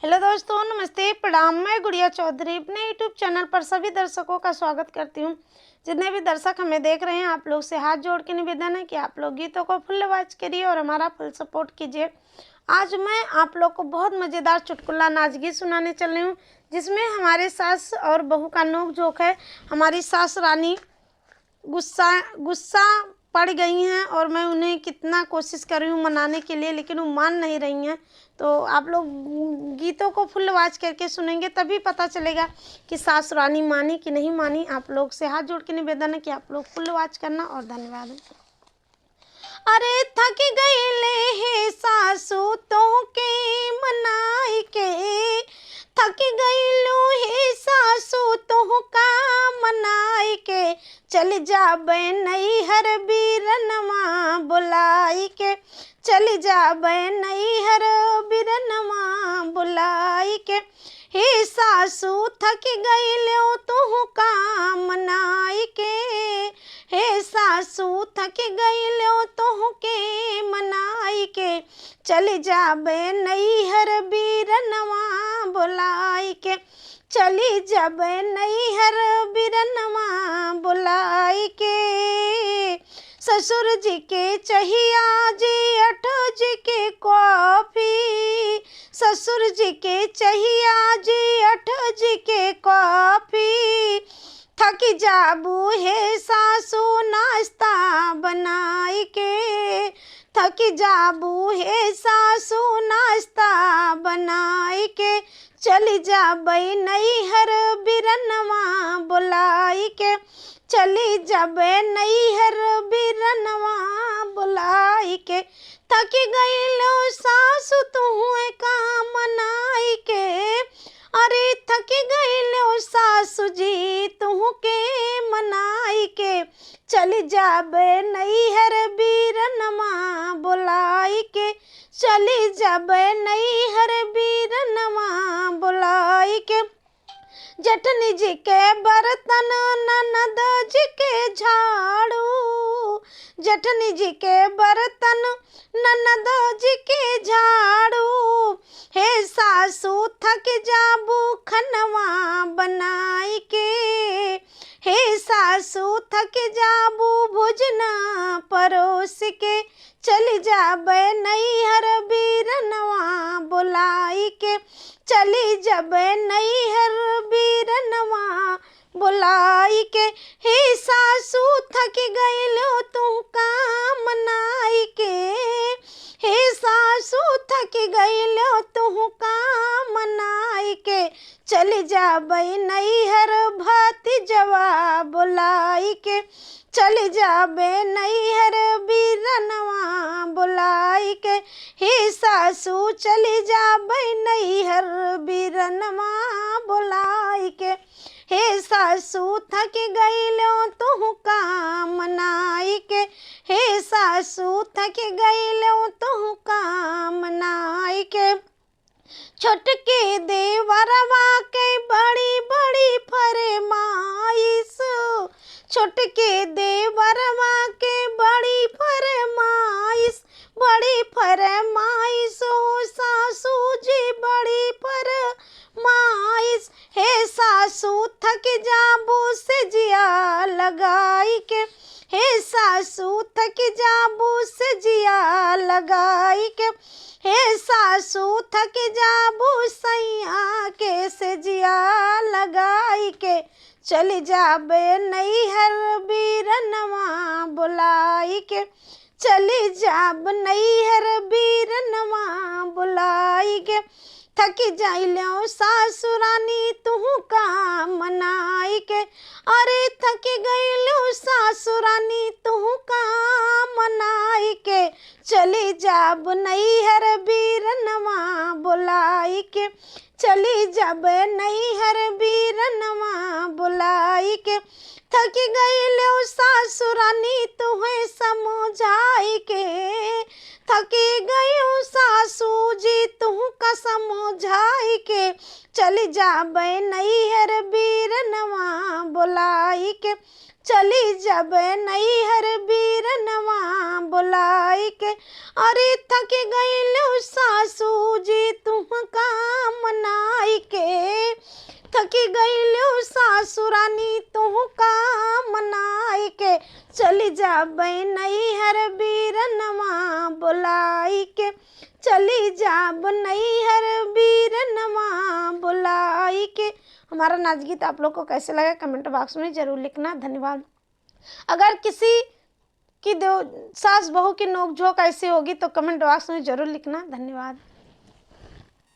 Hello दोस्तों, नमस्ते, प्रणाम। मैं गुड़िया चौधरी अपने यूट्यूब चैनल पर सभी दर्शकों का स्वागत करती हूं। जितने भी दर्शक हमें देख रहे हैं, आप लोग से हाथ जोड़ के निवेदन है कि आप लोग गीतों को फुल वॉच करिए और हमारा फुल सपोर्ट कीजिए। आज मैं आप लोग को बहुत मज़ेदार चुटकुला नाच गीत सुनाने चल रही हूँ, जिसमें हमारे सास और बहू का नोक झोंक है। हमारी सास रानी गुस्सा पड़ गई हैं और मैं उन्हें कितना कोशिश कर रही हूँ मनाने के लिए, लेकिन वो मान नहीं रही हैं। तो आप लोग गीतों को फुल आवाज करके सुनेंगे, तभी पता चलेगा कि सास रानी मानी कि नहीं मानी। आप लोग से हाथ जोड़ के निवेदन है कि आप लोग फुल आवाज करना, और धन्यवाद। अरे थक गईले हे सासू तो के मनाई के, थक गईलू हे सासू तो का मनाई के, चल जाबे नैहर बीरनमा बुलाई के, चल जाबे नैहर बीरनमा बुलाई के। हे सासू थक गईलो तू का मनाई के, हे सासू थक गईलो तू के मनाई के, चल जाबे नैहर बीरनमा बुलाई के, चली जाबे नैहर बीरनमा बुलाई के। ससुर जी के चहिया जी अठो जी के कॉफी, ससुर जी के चहिया जी अठो जी के कॉफी, थकी जाबू हे सासू नाश्ता बनाई के, थकी जाबू हे सासू नाश्ता बनाई के, चली जाबई नैहर बीरनमा बुलाई के, चली जाबे नैहर बीरनमा बुलाई के। थकी गईलो सासू तुहुए का मनाई के, अरे थकी गईलो सासू जी तुहु के मनाई के, चली जाबे नैहर बीरनमा बुलाई के, चली जाबे नैहर बीरनमा बुलाई के। जठनी जी के बर्तन ननद जी के झाड़ू, जठनी जी के बर्तन ननद जी के झाड़ू, हे सासू थक जाबू खनवा बनाई के, हे सासू थक जाबू भुजना परोस के, चली जाबे नैहर बीरनवा बुलाई के, चली जाबे नैहर बीरनवा बुलाई के। हे सासू थक गईलो तू काम नाई के, हे सासू थक गईलो तू काम नाई के, चली जाबे नैहर भतीजवा बुलाई के, चली जाबे नैहर बीरनवा बुलाई के। हे सासू चली जाबे नैहर बीरनवा बुलाई के, हे सासू थक गईलो तू काम नाई के, हे सासू थक गईलो तू काम नाई के। छोटके देवरवा के बड़ी बड़ी फरमाइश, छोटके देवरवा के बड़ी फरमाइश, बड़ी फरमाइश हो सासू जी बड़ी फरमाइश, हे सासू थक जाबू से जिया लगाई के, हे सासू थक जाबू से जिया लगाई के, हे सासू थक जाबू सैया के से जिया लगाई के, चली जाबे नैहर बीरनवा बुलाई के, चली जाब नैहर बीरनवा बुलाई के। थकी जाइलो सासू रानी तुहु का मनाई के, अरे थकी गईलो सासू रानी तुहु का मनाई के, चली जाब नैहर बीरनवा बुलाई के, चली जाबे नैहर बीरनवा बुलाई के। थकी गईलो सासू रानी तुहे समझाई के, थकी गई सासू जी तुहु का समझाई के, चली जाबे नैहर बीरनवा बुलाई के, चली जाबे नैहर बीरनवा बुलाई के। अरे थक गईलो सासू जी तुम का मन चली जा नैहर बीरनमा बुलाई के, चली जा नैहर बीरनमा बुलाई के। हमारा नाच गीत आप लोग को कैसे लगा कमेंट बॉक्स में जरूर लिखना। धन्यवाद। अगर किसी की सास बहू की नोक झोंक ऐसी होगी तो कमेंट बॉक्स में जरूर लिखना। धन्यवाद।